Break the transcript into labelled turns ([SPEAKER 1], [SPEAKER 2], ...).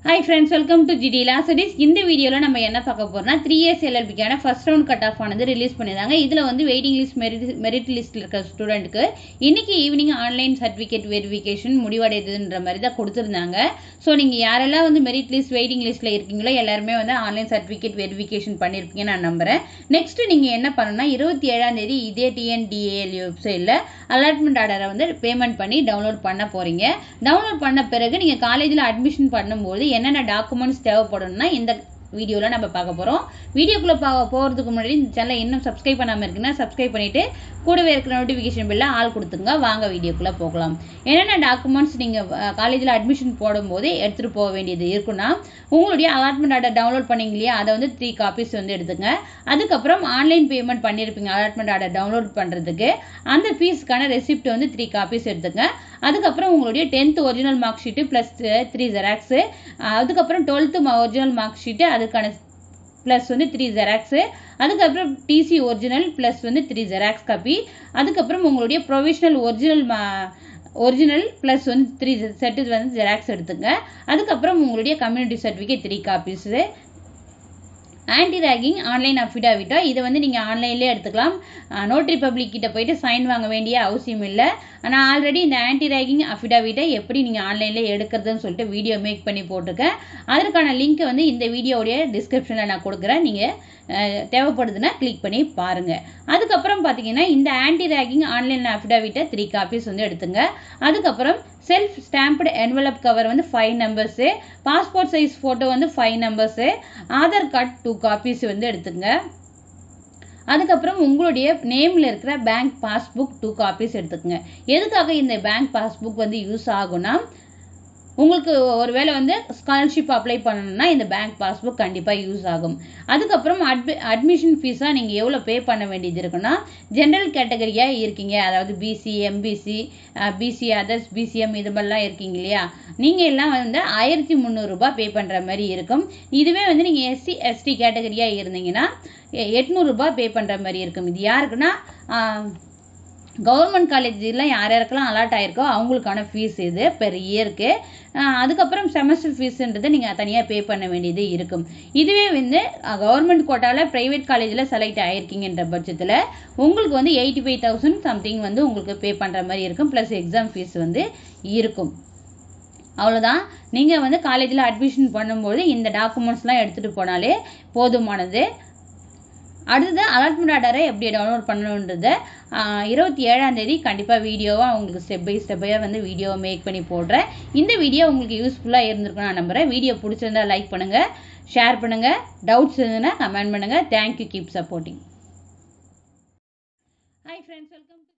[SPEAKER 1] Hi friends, welcome to GD Law Studies. இந்த வீடியோல நம்ம என்ன பார்க்க போறோம்னா 3 years LLB-க்கான ஃபர்ஸ்ட் ரவுண்ட் கட் ஆஃப் ஆனது ரிலீஸ் பண்ணிருக்காங்க. இதுல வந்து வெயிட்டிங் லிஸ்ட் மெரிட் லிஸ்ட்ல இருக்க ஸ்டூடண்ட்க்கு இன்னைக்கு ஈவினிங் ஆன்லைன் சர்டிபிகேட் வெரிஃபிகேஷன் முடிவடையுதுன்ற மாதிரி தான் கொடுத்திருந்தாங்க. சோ நீங்க யாரெல்லாம் வந்து மெரிட் லிஸ்ட் வெயிட்டிங் லிஸ்ட்ல இருக்கீங்களோ எல்லாரும் வந்து ஆன்லைன் சர்டிபிகேட் வெரிஃபிகேஷன் பண்ணிருப்பீங்க நான் நம்புறேன். நெக்ஸ்ட் நீங்க என்ன பண்ணனும்னா 27ஆம் தேதி இதே TNDAL வெப்சைட்ல அலாட்மெண்ட் ஆர்டரை வந்து பேமெண்ட் பண்ணி டவுன்லோட் பண்ண போறீங்க. டவுன்லோட் பண்ண பிறகு நீங்க காலேஜ்ல அட்மிஷன் பண்ணும்போது என்னென்ன டாக்குமெண்ட்ஸ் தேவைப்படும்னா இந்த வீடியோல நம்ம பார்க்க போறோம். வீடியோக்குள்ள போறதுக்கு முன்னாடி இந்த சேனலை இன்னும் சப்ஸ்கிரைப் பண்ணாம இருக்குன்னா சப்ஸ்கிரைப் பண்ணிட்டு கூடவே இருக்கிற நோட்டிஃபிகேஷன் பெல்ல ஆல் கொடுத்துங்க. வாங்க வீடியோக்குள்ள போகலாம். என்னென்ன டாக்குமெண்ட்ஸ் நீங்க காலேஜ்ல அட்மிஷன் போடும்போது எடுத்துட்டு போக வேண்டியது இருக்குன்னா உங்களுடைய அலாட்மெண்ட் ஆர்டர் டவுன்லோட் பண்ணீங்க இல்லையா அதை வந்து 3 காப்பீஸ் வந்து எடுத்துங்க. அதுக்கப்புறம் ஆன்லைன் பேமெண்ட் பண்ணிருப்பீங்க அலாட்மெண்ட் ஆர்டர் டவுன்லோட் பண்றதுக்கு அந்த ஃபீஸ்க்கான ரெசிப்ட் வந்து 3 காப்பீஸ் எடுத்துங்க. அதுக்கப்புறம் உங்களுடைய 10th original mark sheet plus 3 xerox, அதுக்கப்புறம் 12th ஒரிஜினல் மார்க் ஷீட் அதுக்கான பிளஸ் வந்து 3 ஜெராக்ஸ், அதுக்கப்புறம் டிசி ஒரிஜினல் பிளஸ் வந்து 3 ஜெராக்ஸ் காப்பி, அதுக்கப்புறம் உங்களுடைய ப்ரொவிஷனல் ஒரிஜினல் பிளஸ் வந்து 3 செட் வந்து ஜெராக்ஸ் எடுத்துங்க. அதுக்கப்புறம் உங்களுடைய community certificate 3 copies, anti ragging online அஃபிடாவிட்டா இதை வந்து நீங்கள் ஆன்லைன்லேயே எடுத்துக்கலாம். நோட்டரி பப்ளிக் கிட்ட போயிட்டு சைன் வாங்க வேண்டிய அவசியம் இல்லை. ஆனால் ஆல்ரெடி இந்த ஆன்டி ரேகிங் அஃபிடாவிட்டை எப்படி நீங்கள் ஆன்லைன்லேயே எடுக்கிறதுன்னு சொல்லிட்டு வீடியோ மேக் பண்ணி போட்டிருக்கேன். அதற்கான லிங்க் வந்து இந்த வீடியோடைய டிஸ்கிரிப்ஷனில் நான் கொடுக்குறேன். நீங்கள் தேவைப்படுதுன்னா கிளிக் பண்ணி பாருங்கள். அதுக்கப்புறம் பார்த்தீங்கன்னா இந்த ஆன்டி ரேகிங் ஆன்லைன் அஃபிடாவிட்டை 3 காப்பீஸ் வந்து எடுத்துங்க. அதுக்கப்புறம் செல்ஃப் ஸ்டாம்ப்டு என்வலப் கவர் வந்து 5 நம்பர்ஸு, பாஸ்போர்ட் சைஸ் ஃபோட்டோ வந்து 5 நம்பர்ஸு, ஆதார் கார்டு 2 காப்பீஸ் வந்து எடுத்துங்க. அதுக்கப்புறம் உங்களுடைய நேமில் இருக்கிற பேங்க் பாஸ்புக் 2 காப்பீஸ் எடுத்துக்கங்க. எதுக்காக இந்த பேங்க் பாஸ்புக் வந்து யூஸ் ஆகும்னா உங்களுக்கு ஒருவேளை வந்து ஸ்காலர்ஷிப் அப்ளை பண்ணணும்னா இந்த பேங்க் பாஸ்புக் கண்டிப்பாக யூஸ் ஆகும். அதுக்கப்புறம் அட்மிஷன் ஃபீஸாக நீங்கள் எவ்வளோ பே பண்ண வேண்டியது இருக்குன்னா ஜென்ரல் கேட்டகரியாக இருக்கீங்க, அதாவது BC, MBC, BC others, BCM இது மாதிரிலாம் இருக்கீங்க இல்லையா, நீங்கள் எல்லாம் வந்து 1300 ரூபாய் பே பண்ணுற மாதிரி இருக்கும். இதுவே வந்து நீங்கள் எஸ்சி எஸ்டி கேட்டகரியாக இருந்தீங்கன்னா 800 ரூபாய் பே பண்ணுற மாதிரி இருக்கும். இது யாருக்குன்னா கவர்மெண்ட் காலேஜில் யார் யாருக்கெல்லாம் அலாட் ஆயிருக்கோ அவங்களுக்கான ஃபீஸ் இது பெர் இயருக்கு. அதுக்கப்புறம் செமஸ்டர் ஃபீஸுன்றதை நீங்கள் தனியாக பே பண்ண வேண்டியது இருக்கும். இதுவே வந்து கவர்மெண்ட் கோட்டாவில் ப்ரைவேட் காலேஜில் செலக்ட் ஆகிருக்கீங்கன்ற பட்சத்தில் உங்களுக்கு வந்து 85,000 சம்திங் வந்து உங்களுக்கு பே பண்ணுற மாதிரி இருக்கும். ப்ளஸ் எக்ஸாம் ஃபீஸ் வந்து இருக்கும். அவ்வளோதான். நீங்கள் வந்து காலேஜில் அட்மிஷன் பண்ணும்போது இந்த டாக்குமெண்ட்ஸ்லாம் எடுத்துகிட்டு போனாலே போதுமானது. அடுத்தது அலாட்மெண்ட் ஆர்டரை எப்படி டவுன்லோட் பண்ணணுன்றதை 27ஆம் தேதி கண்டிப்பாக வீடியோவாக உங்களுக்கு ஸ்டெப் பை ஸ்டெப்பாக வந்து வீடியோவை மேக் பண்ணி போடுறேன். இந்த வீடியோ உங்களுக்கு யூஸ்ஃபுல்லாக இருந்திருக்கும் நான் நம்புகிறேன். வீடியோ பிடிச்சிருந்தா லைக் பண்ணுங்கள், ஷேர் பண்ணுங்கள், டவுட்ஸ் இருந்ததுன்னா கமெண்ட் பண்ணுங்கள். Thank you, keep supporting. Hi friends, welcome.